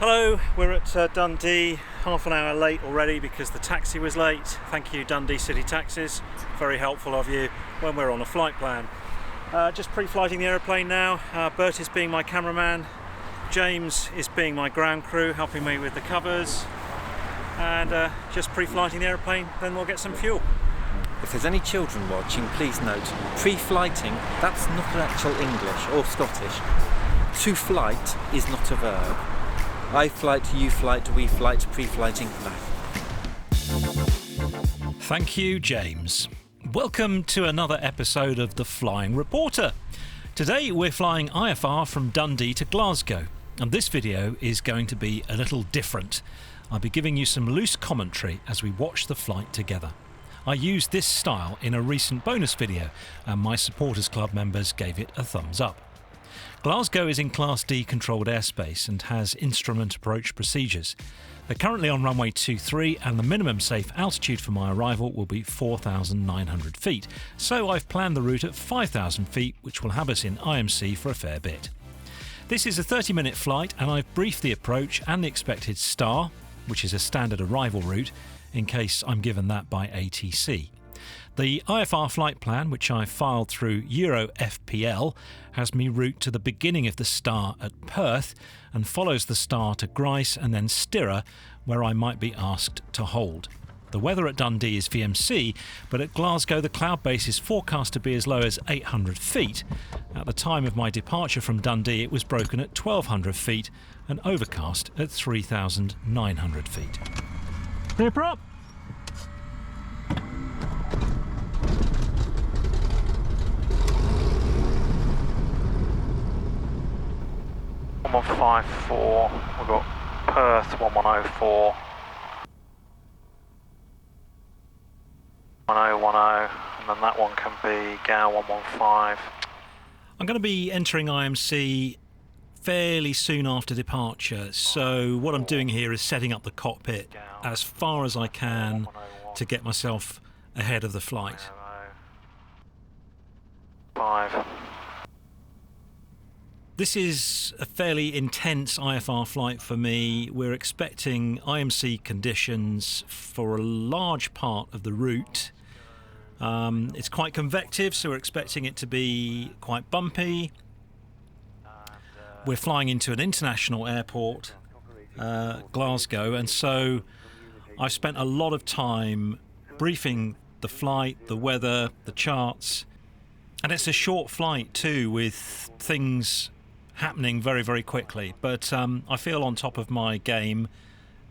Hello, we're at Dundee, half an hour late already because the taxi was late. Thank you Dundee City Taxis, very helpful of you when we're on a flight plan. Just pre-flighting the aeroplane now. Bert is being my cameraman, James is being my ground crew, helping me with the covers, and just pre-flighting the aeroplane, then we'll get some fuel. If there's any children watching, please note, pre-flighting, that's not actual English or Scottish. To flight is not a verb. I flight, you flight, we flight, pre-flighting, no. Thank you, James. Welcome to another episode of The Flying Reporter. Today we're flying IFR from Dundee to Glasgow, and this video is going to be a little different. I'll be giving you some loose commentary as we watch the flight together. I used this style in a recent bonus video, and my Supporters Club members gave it a thumbs up. Glasgow is in Class D controlled airspace and has instrument approach procedures. They're currently on runway 23 and the minimum safe altitude for my arrival will be 4,900 feet, so I've planned the route at 5,000 feet, which will have us in IMC for a fair bit. This is a 30-minute flight and I've briefed the approach and the expected STAR, which is a standard arrival route, in case I'm given that by ATC. The IFR flight plan, which I filed through Euro FPL, has me route to the beginning of the STAR at Perth and follows the STAR to Grice and then Stirra, where I might be asked to hold. The weather at Dundee is VMC, but at Glasgow the cloud base is forecast to be as low as 800 feet. At the time of my departure from Dundee it was broken at 1,200 feet and overcast at 3,900 feet. Clear prop! 1154, we've got Perth 1104, 1010, and then that one can be Gow 115. I'm going to be entering IMC fairly soon after departure, so what I'm doing here is setting up the cockpit as far as I can to get myself ahead of the flight. 5. This is a fairly intense IFR flight for me. We're expecting IMC conditions for a large part of the route. It's quite convective, so we're expecting it to be quite bumpy. We're flying into an international airport, Glasgow, and so I've spent a lot of time briefing the flight, the weather, the charts, and it's a short flight too, with things happening very, very quickly, but I feel on top of my game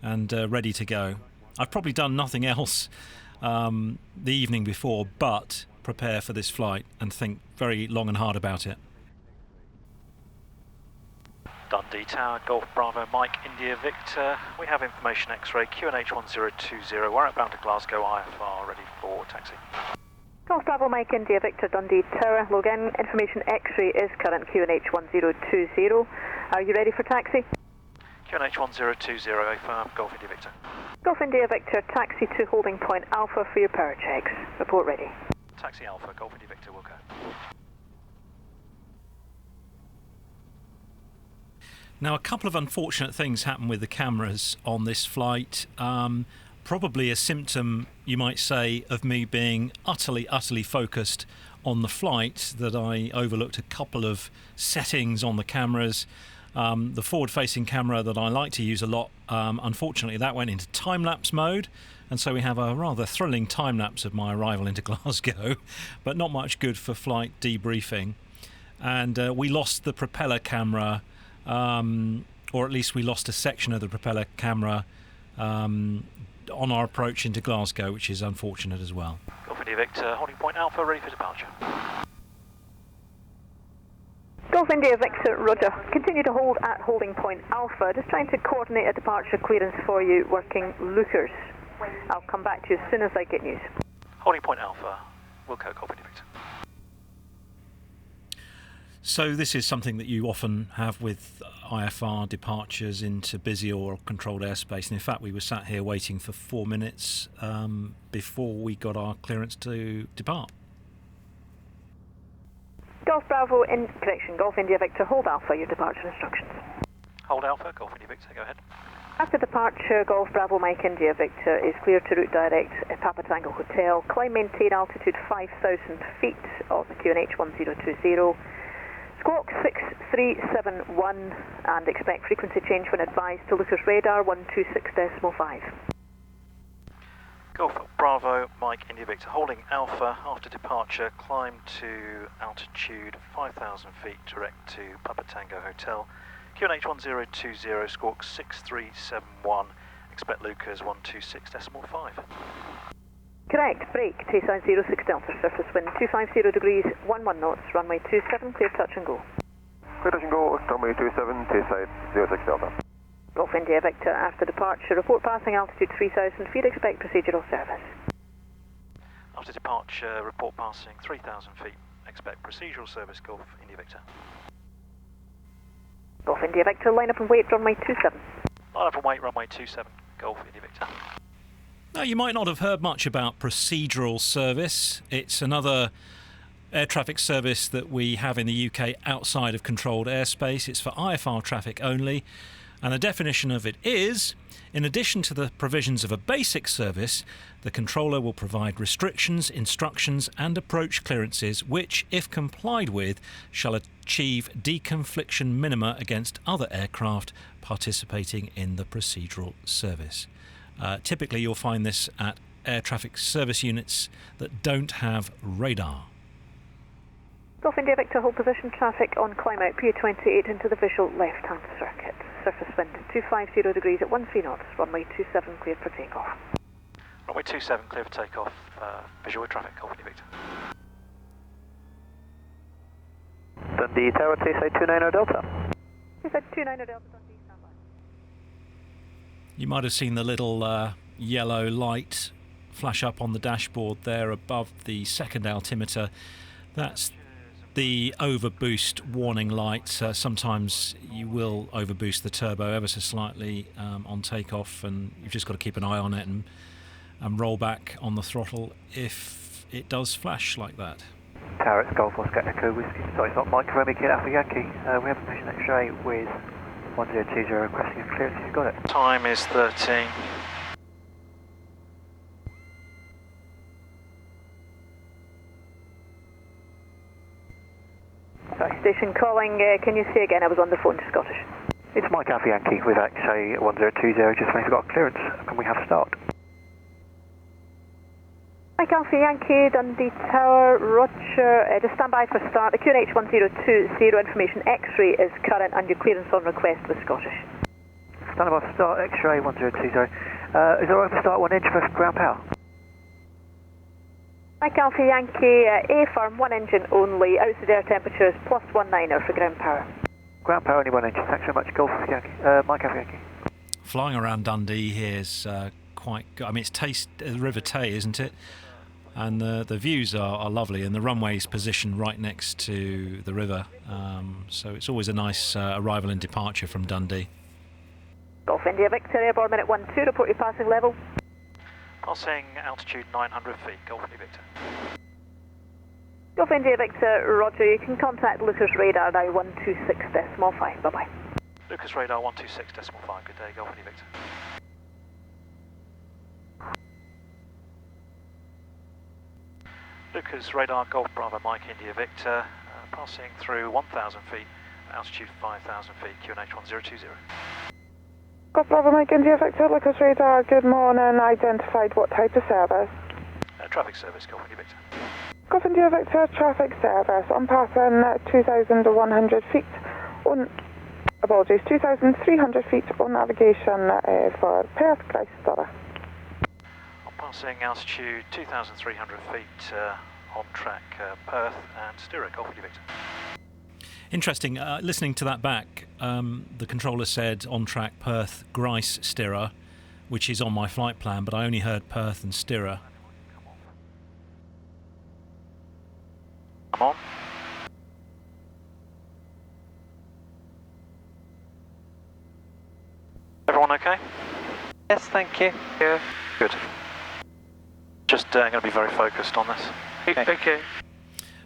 and ready to go. I've probably done nothing else the evening before but prepare for this flight and think very long and hard about it. Dundee Tower, Golf Bravo Mike, India Victor. We have information X-ray QNH 1020. We're outbound to Glasgow IFR, ready for taxi. Golf Bravo Mike, India Victor, Dundee Tower. Hello again. Information X-ray is current QNH 1020. Are you ready for taxi? QNH 1020, affirm, Golf India Victor. Golf India Victor, taxi to holding point Alpha for your power checks. Report ready. Taxi Alpha, Golf India Victor, will go. Now, a couple of unfortunate things happened with the cameras on this flight. Probably a symptom, you might say, of me being utterly focused on the flight, that I overlooked a couple of settings on the cameras. The forward-facing camera that I like to use a lot, unfortunately that went into time-lapse mode, and so we have a rather thrilling time-lapse of my arrival into Glasgow, but not much good for flight debriefing. And we lost the propeller camera, or at least we lost a section of the propeller camera on our approach into Glasgow, which is unfortunate as well. Golf India Victor, holding point Alpha, ready for departure. Golf India Victor, roger. Continue to hold at holding point Alpha. Just trying to coordinate a departure clearance for you, working lookers. I'll come back to you as soon as I get news. Holding point Alpha, Wilco, Golf India Victor. So this is something that you often have with IFR departures into busy or controlled airspace, and in fact we were sat here waiting for 4 minutes before we got our clearance to depart. Golf Bravo, Golf India Victor, hold Alpha, your departure instructions. Hold Alpha, Golf India Victor, go ahead. After departure, Golf Bravo Mike India Victor is clear to route direct Papa Tango Hotel. Climb maintain altitude 5,000 feet on the QNH 1020. Squawk 6371 and expect frequency change when advised to Lucas radar 126.5. Golf Bravo Mike India Victor, holding Alpha after departure, climb to altitude 5,000 feet direct to Papa Tango Hotel. QNH 1020, squawk 6371, expect Lucas 126.5. Correct, brake, Tayside 06 Delta, surface wind 250 degrees, 11 knots, runway 27, clear touch and go. Clear touch and go, runway 27, Tayside 06 Delta. Golf India Victor, after departure, report passing altitude 3,000 feet, expect procedural service. After departure, report passing 3,000 feet, expect procedural service, Golf India Victor. Golf India Victor, line up and wait, runway 27. Line up and wait, runway 27, Golf India Victor. Now, you might not have heard much about procedural service. It's another air traffic service that we have in the UK outside of controlled airspace. It's for IFR traffic only. And the definition of it is, in addition to the provisions of a basic service, the controller will provide restrictions, instructions and approach clearances which, if complied with, shall achieve deconfliction minima against other aircraft participating in the procedural service. Typically you'll find this at air traffic service units that don't have radar. Golf India Victor, hold position, traffic on climb out PU28 into the visual left-hand circuit. Surface wind 250 degrees at 13 knots, runway 27 clear for takeoff. Runway 27 clear for takeoff, visual traffic, Golf India Victor. Dundee Tower, Tayside 290 Delta. Tayside 290 Delta, Dundee, stand by. You might have seen the little yellow light flash up on the dashboard there above the second altimeter. That's the overboost warning light. Sometimes you will overboost the turbo ever so slightly on takeoff, and you've just got to keep an eye on it and roll back on the throttle if it does flash like that. Tower, it's Golf Oscar Echo Whiskey. Sorry, it's not Mike Romeo Kid Alpha Yankee. We have a position X-ray with 1020 requesting a clearance if you've got it. Time is 13. Sorry, station calling, can you say again? I was on the phone to Scottish. It's Mike Alpha Yankee with X-ray 1020, just waiting for got clearance. Can we have start? Mike Alpha Yankee, Dundee Tower, Roger, just stand by for start. The QNH 1020 information X-ray is current and your clearance on request with Scottish. Stand by for start, X-ray 1020. Is it alright for start 1 inch for ground power? Mike Alpha Yankee, A firm, 1 engine only, outside air temperature is +19er for ground power. Ground power only 1 inch, thanks very much, Golf Yankee, Mike Alpha Yankee. Flying around Dundee here is quite good. I mean, it's the River Tay, isn't it? And the views are lovely, and the runway's positioned right next to the river, so it's always a nice arrival and departure from Dundee. Golf India Victor, airborne minute 12, report your passing level. Passing altitude 900 feet, Golf India Victor. Golf India Victor, Roger, you can contact Lucas radar now 126.5, bye-bye. Lucas radar 126.5, good day, Golf India Victor. Lucas radar, Golf Bravo Mike India Victor, passing through 1,000 feet, altitude 5,000 feet, QNH 1020. Golf Bravo Mike India Victor, Lucas radar, good morning, identified what type of service? Traffic service, Golf India Victor. Golf India Victor, traffic service, I'm passing 2,100 feet on, apologies, 2,300 feet on navigation for Perth, Glasgow. Passing altitude 2,300 feet on track Perth and Stirra, Golf India Victor. Interesting, listening to that back, the controller said on track Perth, Grice, Stirra, which is on my flight plan, but I only heard Perth and Stirra. Come on. Everyone okay? Yes, thank you. Yeah. Good. Just going to be very focused on this. Okay.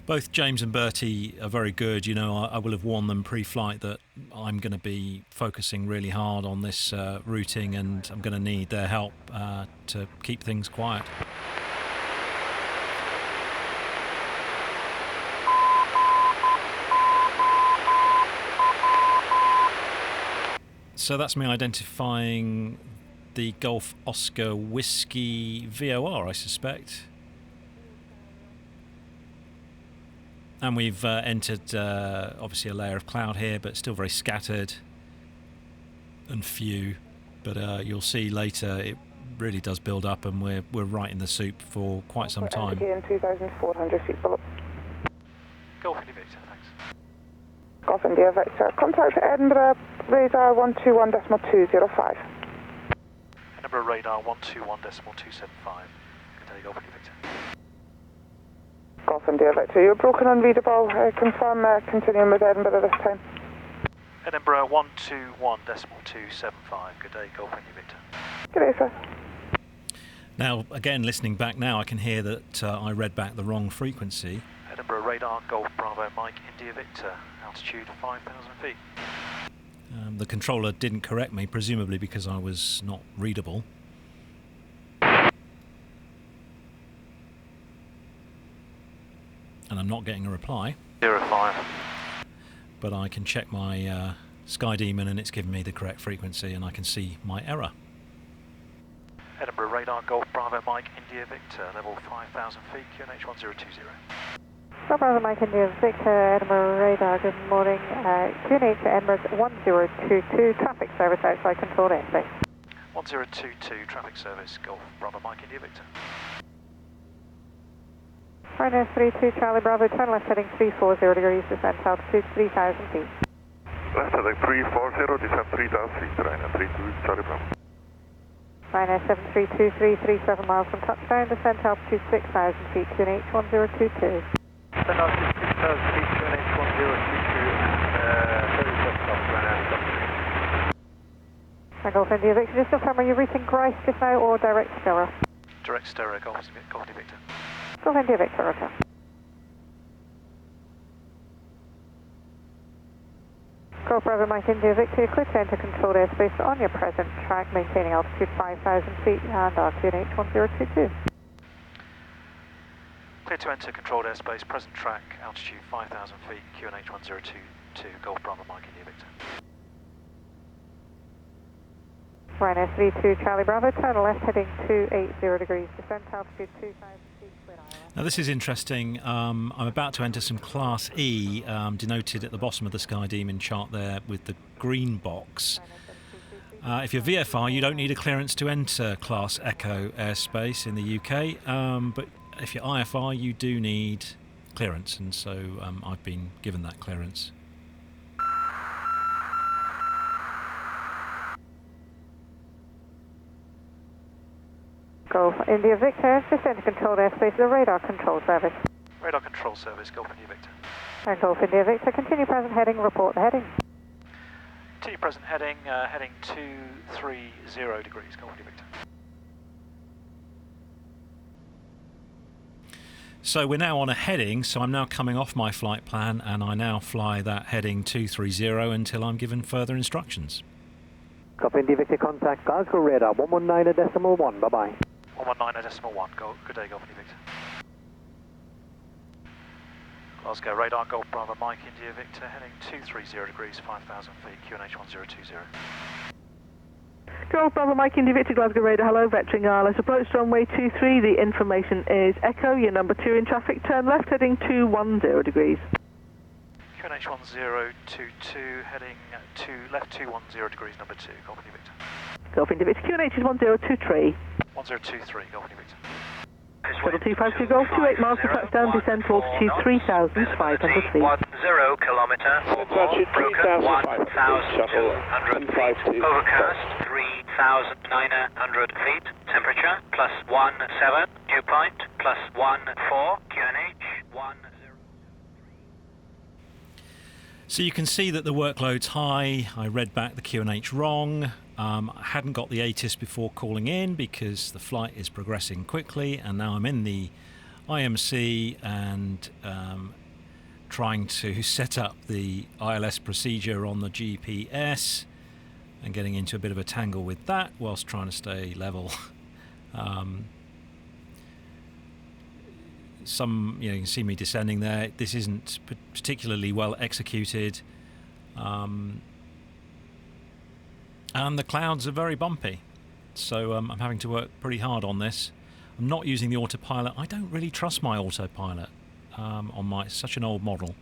Both James and Bertie are very good. You know, I will have warned them pre-flight that I'm going to be focusing really hard on this routing, and I'm going to need their help to keep things quiet. So that's me identifying the Golf Oscar Whiskey VOR, I suspect. And we've entered, obviously, a layer of cloud here, but still very scattered and few. But you'll see later it really does build up, and we're right in the soup for quite some time. Again, 2,400 feet below. Golf India Victor, thanks. Golf India Victor. Contact Edinburgh, radar 121.205. Edinburgh radar 121.275. Good day, Golf India Victor. Golf India Victor, you're broken unreadable. Confirm continuing with Edinburgh this time. Edinburgh 121.275. Good day, Golf India Victor. Good day, sir. Now, again, listening back now, I can hear that I read back the wrong frequency. Edinburgh radar Golf Bravo Mike India Victor, altitude 5,000 feet. The controller didn't correct me, presumably because I was not readable. And I'm not getting a reply. 05. But I can check my Sky Demon and it's given me the correct frequency, and I can see my error. Edinburgh radar Golf Bravo Mike India Victor, level 5,000 feet, QNH 1020. Golf Bravo Mike India Victor, Edinburgh radar, good morning. QNH Emirates 1022, traffic service outside controlled airspace. 1022, traffic service, Golf Bravo Mike India Victor. Ryanair 32 Charlie Bravo, turn left heading 340 degrees, descent altitude 3,000 feet. Left heading 340, descent 3,000 feet, Ryanair 32 Charlie Bravo. Ryanair 732337 miles from touchdown, descent altitude 6,000 feet, QNH 1022. Descent altitude 6,000 feet, QNH 1022, 37 knots, Ryanair. Golf India Victor, just confirm, are you reaching Grice just now or direct stereo? Direct stereo, Golf India Victor. Golf India Victor, okay. Golf Bravo Mike India Victor, clear to enter controlled airspace on your present track, maintaining altitude 5,000 feet and QNH 1022. Clear to enter controlled airspace, present track, altitude 5,000 feet, QNH 1022, Golf Bravo Mike India Victor. Ryanair 32 Charlie Bravo, turn left heading 280 degrees, descent altitude 2,000 feet. Now this is interesting. I'm about to enter some Class E, denoted at the bottom of the Sky Demon chart there with the green box. If you're VFR, you don't need a clearance to enter Class Echo airspace in the UK, but if you're IFR, you do need clearance, and so I've been given that clearance. Golf India Victor, just enter controlled airspace, the radar control service. Radar control service, Golf India Victor. And Golf India Victor, continue present heading, report the heading. Continue present heading, heading 230 degrees, Golf India Victor. So we're now on a heading, so I'm now coming off my flight plan, and I now fly that heading 230 until I'm given further instructions. Golf India Victor, contact Glasgow radar 119.1, bye-bye. 119.1, good day, Golf India Victor. Glasgow radar, Golf Bravo Mike India Victor, heading 230 degrees, 5,000 feet, QNH 1020. Golf Bravo Mike India Victor, Glasgow radar, hello, vectoring RLS, approach runway 23, the information is Echo, you're number 2 in traffic, turn left heading 210 degrees. QNH 1022, heading left 210 degrees, number 2, Golf India Victor. Golf India Victor, QNH is 1023. 1023, Golf India Victor. Shuttle 252 Golf, 28 miles to touchdown, descent altitude 3,500 feet. 10 kilometre, broken 1,200 feet, overcast 3,900 feet, temperature +17, dew point +14, QNH 10. So you can see that the workload's high. I read back the QNH wrong. I hadn't got the ATIS before calling in because the flight is progressing quickly, and now I'm in the IMC and trying to set up the ILS procedure on the GPS and getting into a bit of a tangle with that whilst trying to stay level. You can see me descending there. This isn't particularly well executed, and the clouds are very bumpy, so I'm having to work pretty hard on this. I'm not using the autopilot. I don't really trust my autopilot on such an old model.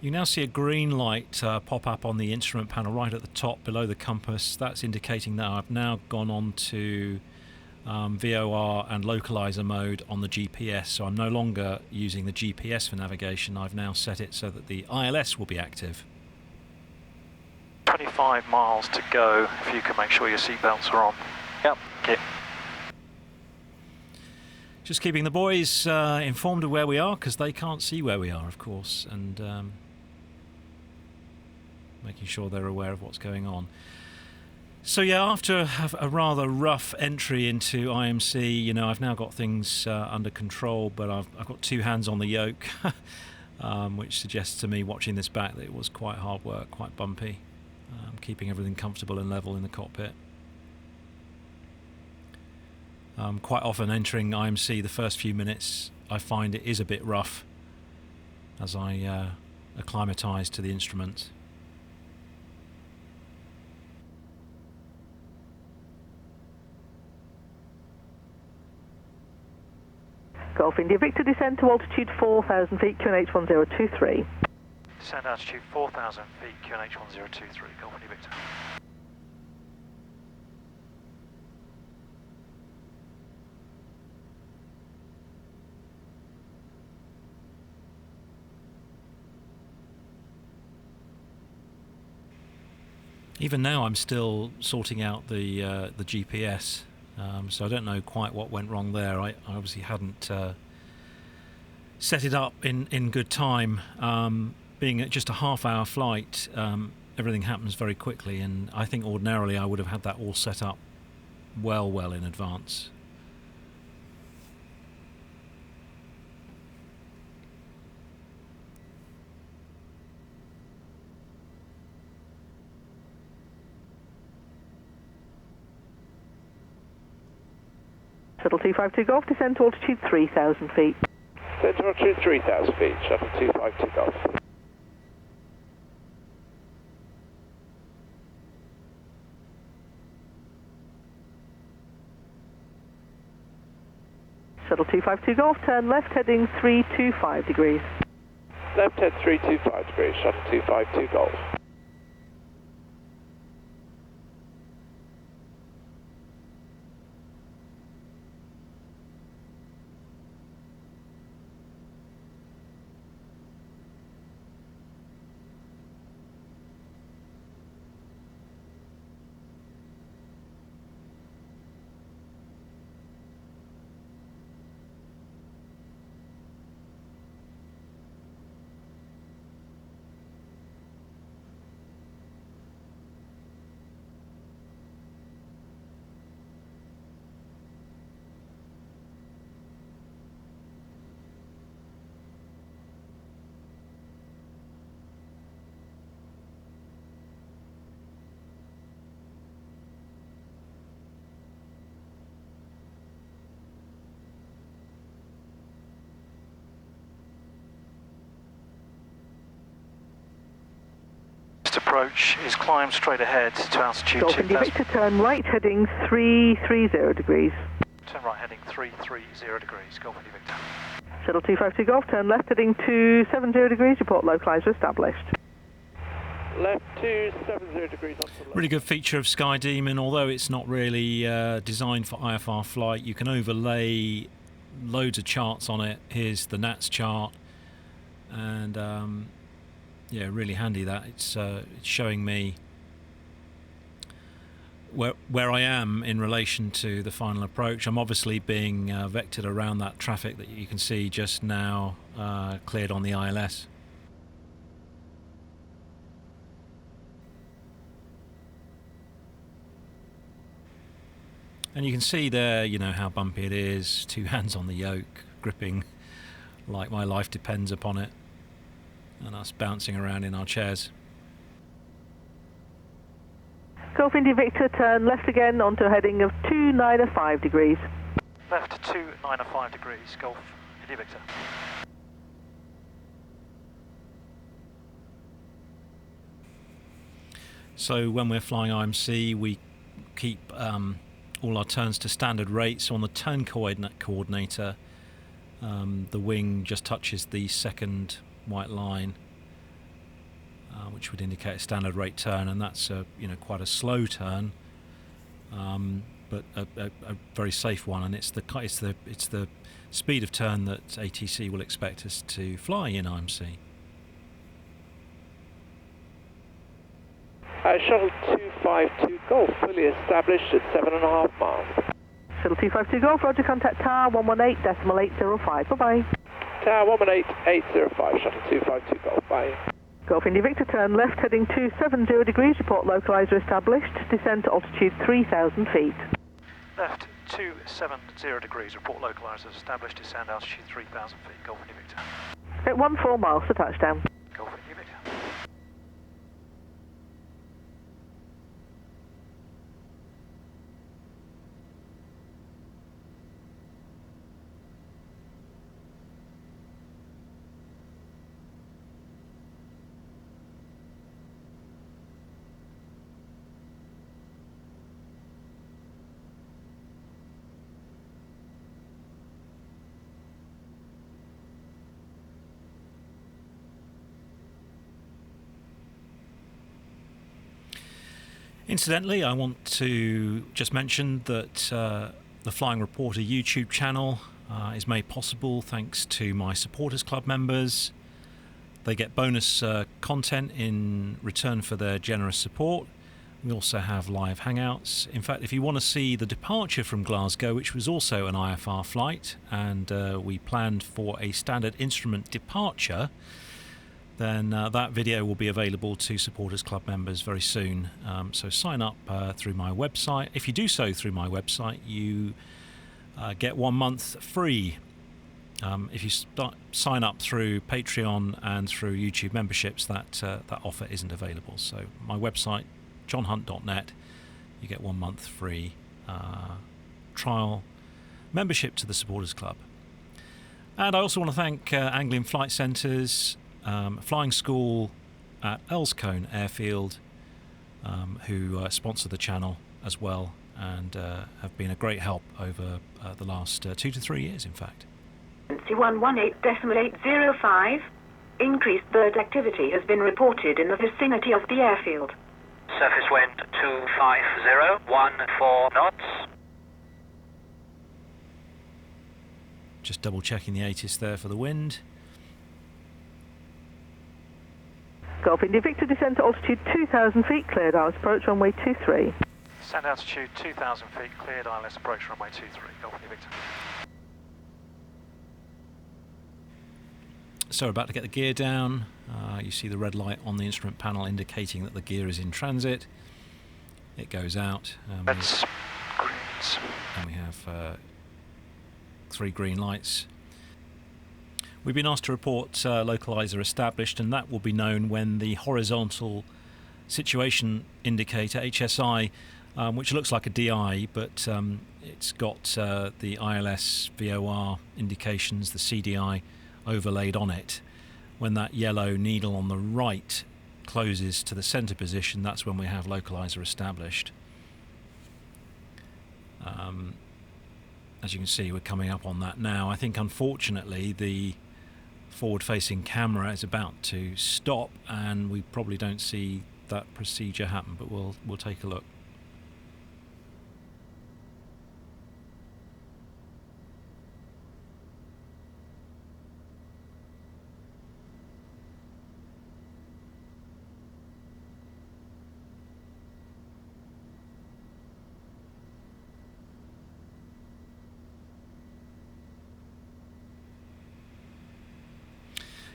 You now see a green light pop up on the instrument panel right at the top below the compass. That's indicating that I've now gone on to VOR and localizer mode on the GPS, so I'm no longer using the GPS for navigation. I've now set it so that the ILS will be active. 25 miles to go, if you can make sure your seatbelts are on. Yep. Okay. Just keeping the boys informed of where we are, because they can't see where we are, of course, and making sure they're aware of what's going on. So yeah, after a rather rough entry into IMC, I've now got things under control, but I've got two hands on the yoke, which suggests to me, watching this back, that it was quite hard work, quite bumpy, keeping everything comfortable and level in the cockpit. Quite often entering IMC, the first few minutes, I find it is a bit rough as I acclimatise to the instrument. Golf India Victor, descend to altitude 4,000 feet, QNH 1023. Descend altitude 4,000 feet, QNH 1023, Golf India Victor. Even now I'm still sorting out the GPS, so I don't know quite what went wrong there. I obviously hadn't set it up in good time. Being at just a half-hour flight, everything happens very quickly, and I think ordinarily I would have had that all set up well in advance. Shuttle 252 Golf, descend to altitude 3,000 feet. Descend to altitude 3,000 feet, Shuttle 252 Golf. Shuttle 252 Golf, turn left heading 325 degrees. Left head 325 degrees, Shuttle 252 Golf. Approach is climb straight ahead to altitude Golf India Victor, turn right heading 330 degrees. Turn right heading 330 degrees, Golf India Victor. Shuttle 252 Golf, turn left heading 270 degrees, report localizer established. Left 270 degrees on the left. Really good feature of Sky Demon, although it's not really designed for IFR flight. You can overlay loads of charts on it. Here's the NATS chart, and yeah, really handy that. It's showing me where I am in relation to the final approach. I'm obviously being vectored around that traffic that you can see just now cleared on the ILS. And you can see there, you know, how bumpy it is. 2 hands on the yoke, gripping like my life depends upon it, and us bouncing around in our chairs. Golf India Victor, turn left again onto a heading of 295 degrees. Left 295 degrees, Golf India Victor. So when we're flying IMC, we keep all our turns to standard rates. So on the turn coordinator, the wing just touches the second white line, which would indicate a standard rate turn, and that's quite a slow turn, but a very safe one, and it's the speed of turn that ATC will expect us to fly in IMC. Shuttle 252 Golf, fully established at 7.5 miles. Shuttle 252 Golf, roger, contact tower 118.805, bye-bye. Tower 118.805, Shuttle 252 Golf, bye. Golf India Victor, turn left heading 270 degrees, report localizer established, descend to altitude 3,000 feet. Left 270 degrees, report localizer established, descend altitude 3,000 feet, Golf India Victor. At 14 miles to touchdown. Golf India Victor. Incidentally, I want to just mention that the Flying Reporter YouTube channel is made possible thanks to my Supporters Club members. They get bonus content in return for their generous support. We also have live hangouts. In fact, if you want to see the departure from Glasgow, which was also an IFR flight, and we planned for a standard instrument departure, then that video will be available to Supporters Club members very soon. So sign up through my website. If you do so through my website, you get 1 month free. If you sign up through Patreon and through YouTube memberships, that offer isn't available. So my website, johnhunt.net, you get 1 month free trial membership to the Supporters Club. And I also want to thank Anglian Flight Centres, Flying School at Elscone Airfield, who sponsor the channel as well, and have been a great help over the last 2 to 3 years, in fact. 118.805. Increased bird activity has been reported in the vicinity of the airfield. Surface wind 250, 14 knots. Just double checking the ATIS there for the wind. Golf India Victor, descend to altitude 2,000 feet, cleared ILS approach runway 23. Descend altitude 2,000 feet, cleared ILS approach runway 23, Golf India Victor. So about to get the gear down. You see the red light on the instrument panel indicating that the gear is in transit. It goes out. Reds, greens. And we have 3 green lights. We've been asked to report localizer established, and that will be known when the horizontal situation indicator, HSI, which looks like a DI, but it's got the ILS VOR indications, the CDI, overlaid on it. When that yellow needle on the right closes to the center position, that's when we have localizer established. As you can see, we're coming up on that now. I think unfortunately the forward-facing camera is about to stop, and we probably don't see that procedure happen, but we'll take a look.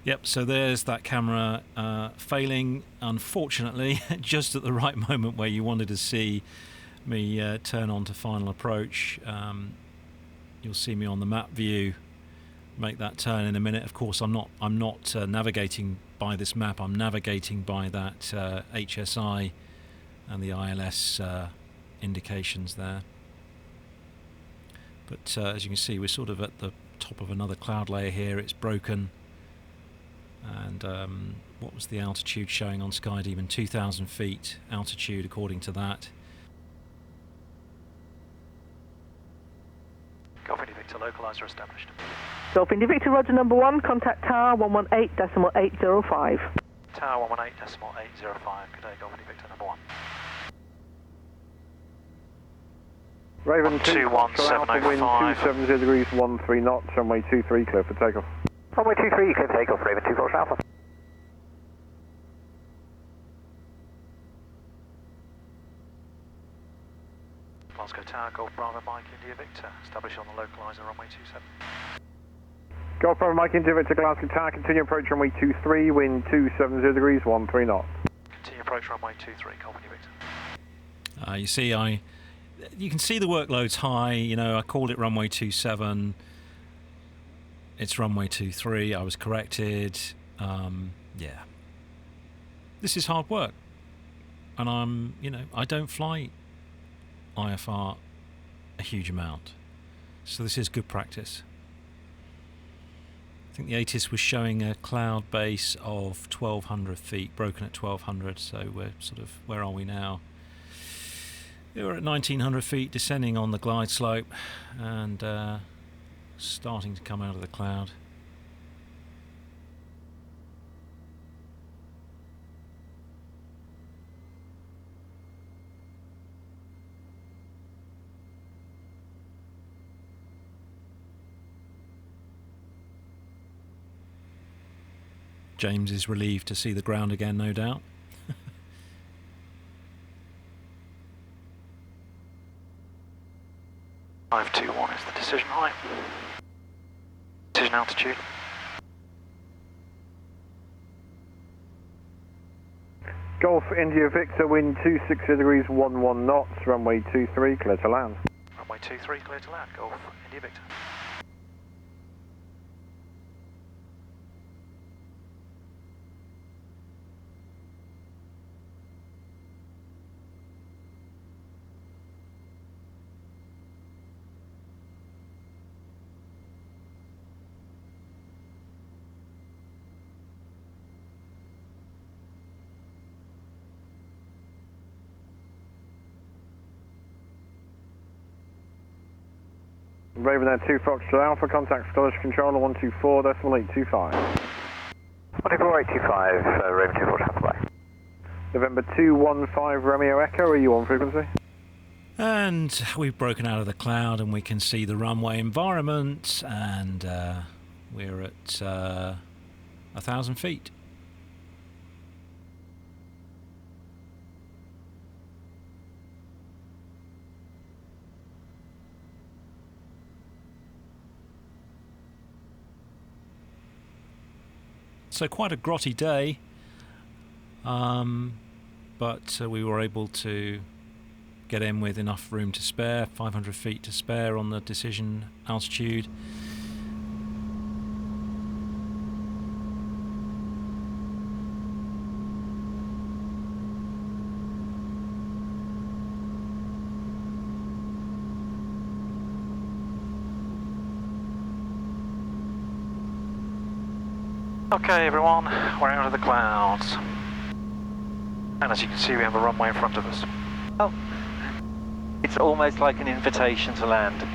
Yep, so there's that camera failing, unfortunately, just at the right moment where you wanted to see me turn on to final approach. You'll see me on the map view make that turn in a minute. Of course, I'm not navigating by this map. I'm navigating by that HSI and the ILS indications there. But as you can see, we're sort of at the top of another cloud layer here. It's broken, and what was the altitude showing on Skydemon? 2,000 feet altitude according to that. Golf India Victor, localizer established. Golf India Victor, Roger number 1, contact tower 118.805. Tower 118.805, good day, Golf India Victor number 1. Raven 21705. wind 270 degrees, 13 knots, runway 23, clear for takeoff. Runway 23, clear for takeoff, Raven 24 Alpha. Glasgow Tower, Golf Bravo Mike India Victor, establish on the localizer runway 27. Golf Bravo Mike India Victor, Glasgow Tower, continue approach runway 23, wind 270 degrees, 13 knots. Continue approach runway 23, Golf India Victor. You see, you can see the workload's high. You know, I called it runway 27. It's runway 23. I was corrected. Yeah, this is hard work, and I don't fly IFR a huge amount, so this is good practice. I think the ATIS was showing a cloud base of 1,200 feet, broken at 1,200. So we're sort of, where are we now? We're at 1,900 feet, descending on the glide slope, and starting to come out of the cloud. James is relieved to see the ground again, no doubt. 521 is the decision height. Decision altitude. Golf India Victor, wind 260 degrees, 11 knots, runway 23, clear to land. Runway 23, clear to land, Golf India Victor. Raven Air 2 Foxtrot Alpha, contact Scottish Controller 124.825. 124.825, Raven 2 Foxtrot Alpha. November 215 Romeo Echo, are you on frequency? And we've broken out of the cloud and we can see the runway environment, and we're at 1,000 feet. So quite a grotty day, but we were able to get in with enough room to spare, 500 feet to spare on the decision altitude. Okay everyone, we're out of the clouds. And as you can see, we have a runway in front of us. Oh, it's almost like an invitation to land.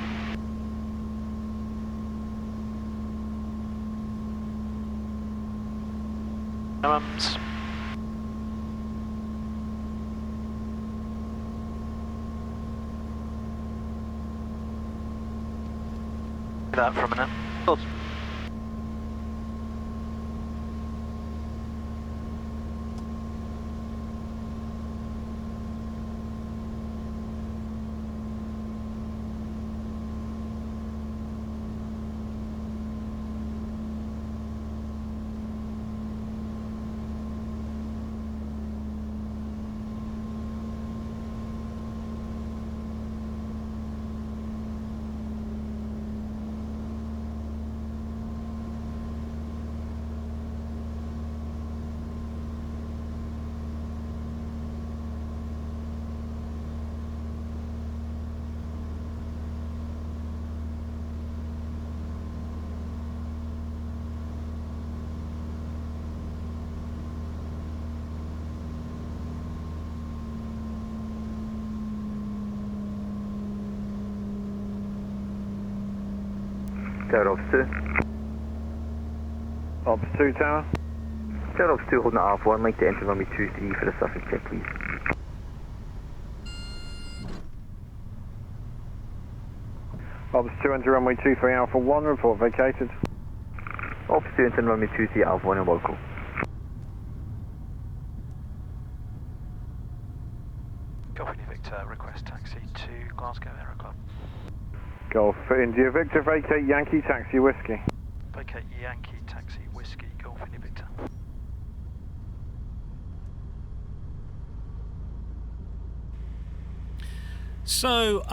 Minimums. Do that for a minute. Oops. Tower Ops 2. Ops 2 Tower. Tower Ops 2 holding at IFR, like to enter runway 23 for a surface check, please. Ops 2 enter runway 23 Alpha 1, report vacated. Ops 2 enter runway 23 Alpha 1 and local. Golf India Victor, request taxi to Glasgow Aero Club. Golf India Victor, vacate Yankee Taxi Whiskey. Vacate Yankee Taxi Whiskey, Golf India Victor. So,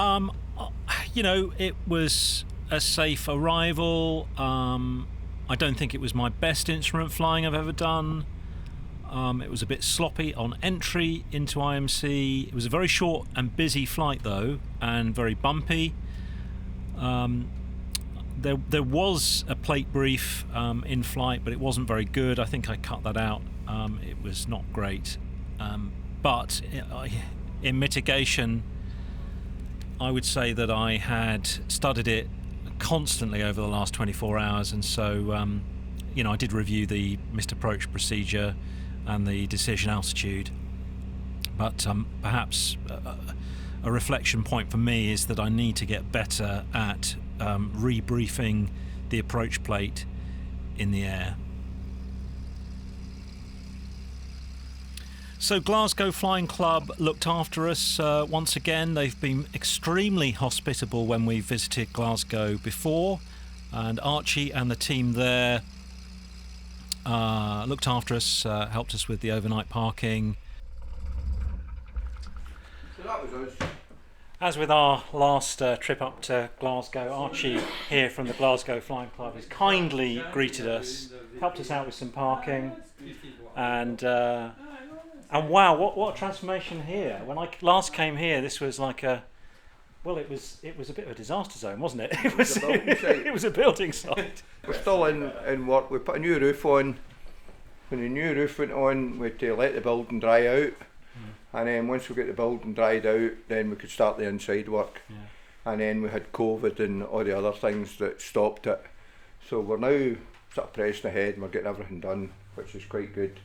you know, it was a safe arrival. I don't think it was my best instrument flying I've ever done. It was a bit sloppy on entry into IMC. It was a very short and busy flight though, and very bumpy. There was a plate brief in flight, but it wasn't very good. I think I cut that out. It was not great. But in mitigation, I would say that I had studied it constantly over the last 24 hours, and so you know, I did review the missed approach procedure and the decision altitude, but perhaps a reflection point for me is that I need to get better at rebriefing the approach plate in the air. So Glasgow Flying Club looked after us once again. They've been extremely hospitable when we visited Glasgow before, and Archie and the team there looked after us, helped us with the overnight parking. So that was us. As with our last trip up to Glasgow, Archie here from the Glasgow Flying Club has kindly greeted us, helped us out with some parking, and wow, what a transformation here. When I last came here, this was like a, well, it was a bit of a disaster zone, wasn't it? It was a building site. We're still in work. We put a new roof on. When the new roof went on, we had to let the building dry out. And then once we get the building dried out, then we could start the inside work. And then we had COVID and all the other things that stopped it. So we're now sort of pressing ahead and we're getting everything done, which is quite good.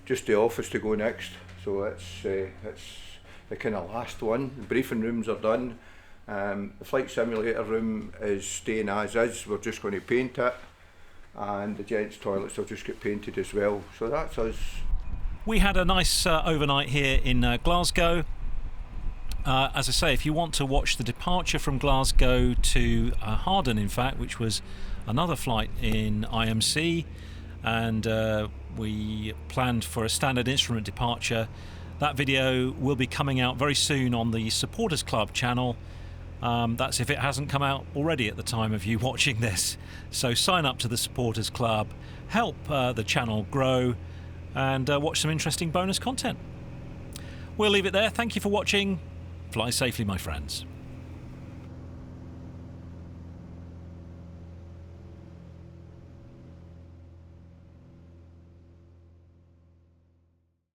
Just the office to go next, so it's the kind of last one. The briefing rooms are done. The flight simulator room is staying as is. We're just going to paint it, and the gents' toilets will just get painted as well. So that's us. We had a nice overnight here in Glasgow. As I say, if you want to watch the departure from Glasgow to Harden, in fact, which was another flight in IMC, and we planned for a standard instrument departure. That video will be coming out very soon on the Supporters Club channel. That's if it hasn't come out already at the time of you watching this. So sign up to the Supporters Club, help the channel grow, and watch some interesting bonus content. We'll leave it there. Thank you for watching. Fly safely, my friends.